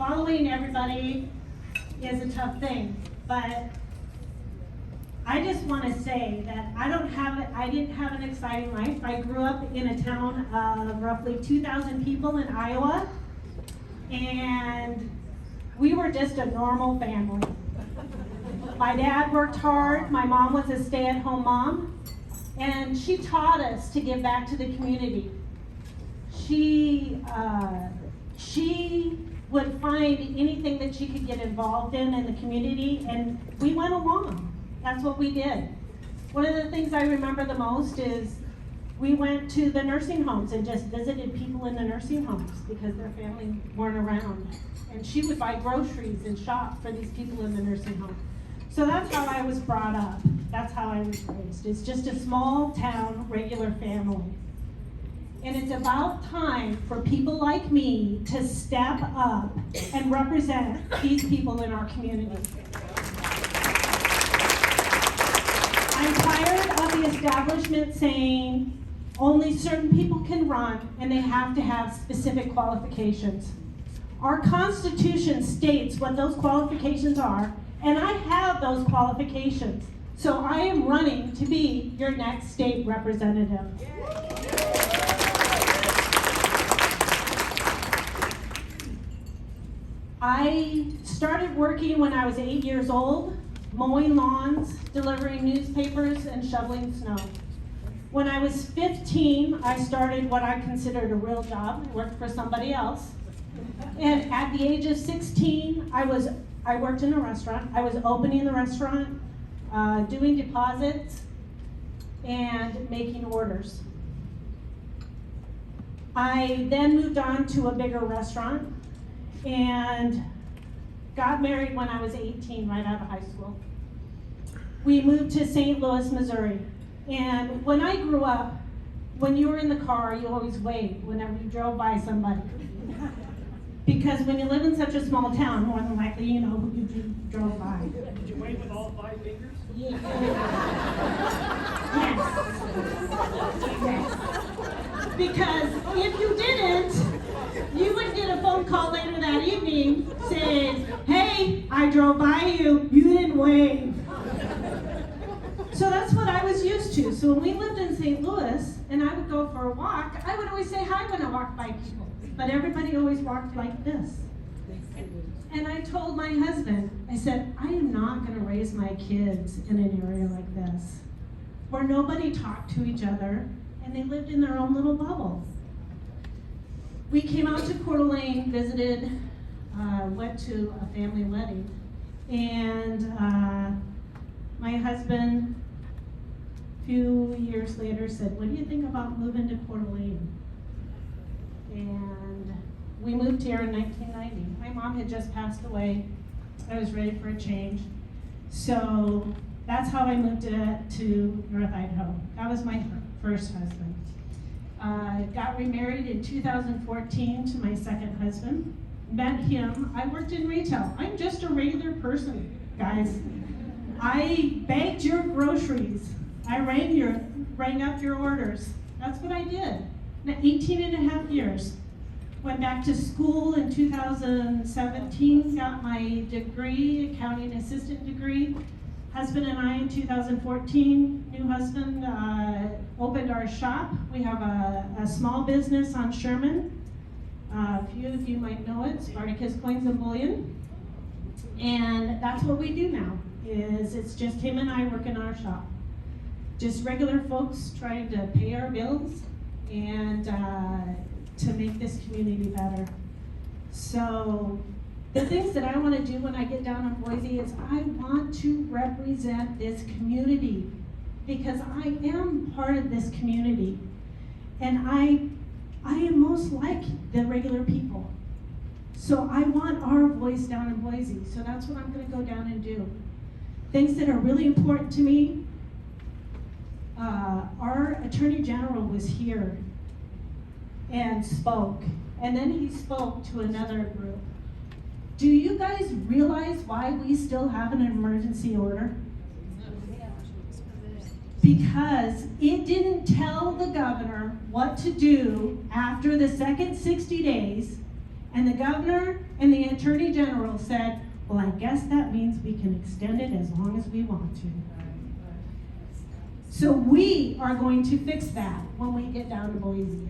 following everybody is a tough thing, but I just want to say that I didn't have an exciting life. I grew up in a town of roughly 2,000 people in Iowa, and we were just a normal family. My dad worked hard. My mom was a stay-at-home mom, and she taught us to give back to the community. She would find anything that she could get involved in the community, and we went along. That's what we did. One of the things I remember the most is we went to the nursing homes and just visited people in the nursing homes because their family weren't around. And she would buy groceries and shop for these people in the nursing home. So that's how I was brought up. That's how I was raised. It's just a small town, regular family. And it's about time for people like me to step up and represent these people in our community. I'm tired of the establishment saying only certain people can run and they have to have specific qualifications. Our Constitution states what those qualifications are, and I have those qualifications. So I am running to be your next state representative. I started working when I was 8 years old, mowing lawns, delivering newspapers, and shoveling snow. When I was 15, I started what I considered a real job. I worked for somebody else. And at the age of 16, I worked in a restaurant. I was opening the restaurant, doing deposits, and making orders. I then moved on to a bigger restaurant and got married when I was 18, right out of high school. We moved to St. Louis, Missouri. And when I grew up, when you were in the car, you always waved whenever you drove by somebody. Because when you live in such a small town, more than likely you know who you drove by. Did you wave with all 5 fingers? Yeah. Yes. Because if you didn't, you would get a phone call later that evening saying, hey, I drove by you, you didn't wave. So that's what I was used to. So when we lived in St. Louis and I would go for a walk, I would always say hi when I walked by people. But everybody always walked like this. And I told my husband, I said, I am not going to raise my kids in an area like this, where nobody talked to each other and they lived in their own little bubble. We came out to Kootenai, visited, went to a family wedding, and my husband, a few years later, said, what do you think about moving to Kootenai? And we moved here in 1990. My mom had just passed away. I was ready for a change. So that's how I moved to North Idaho. That was my first husband. Got remarried in 2014 to my second husband. Met him. I worked in retail. I'm just a regular person, guys. I bagged your groceries. I rang up your orders. That's what I did. 18 and a half years. Went back to school in 2017, got my degree, accounting assistant degree. Husband and I in 2014, new husband, opened our shop. We have a small business on Sherman. A few of you might know it, Spartacus Coins and Bullion. And that's what we do now, is it's just him and I working our shop. Just regular folks trying to pay our bills and to make this community better. So the things that I want to do when I get down in Boise is I want to represent this community because I am part of this community. And I am most like the regular people. So I want our voice down in Boise. So that's what I'm going to go down and do. Things that are really important to me. Our Attorney General was here and spoke. And then he spoke to another group. Do you guys realize why we still have an emergency order? Because it didn't tell the governor what to do after the second 60 days, And the governor and the attorney general said, well, I guess that means we can extend it as long as we want to. So we are going to fix that when we get down to Boise.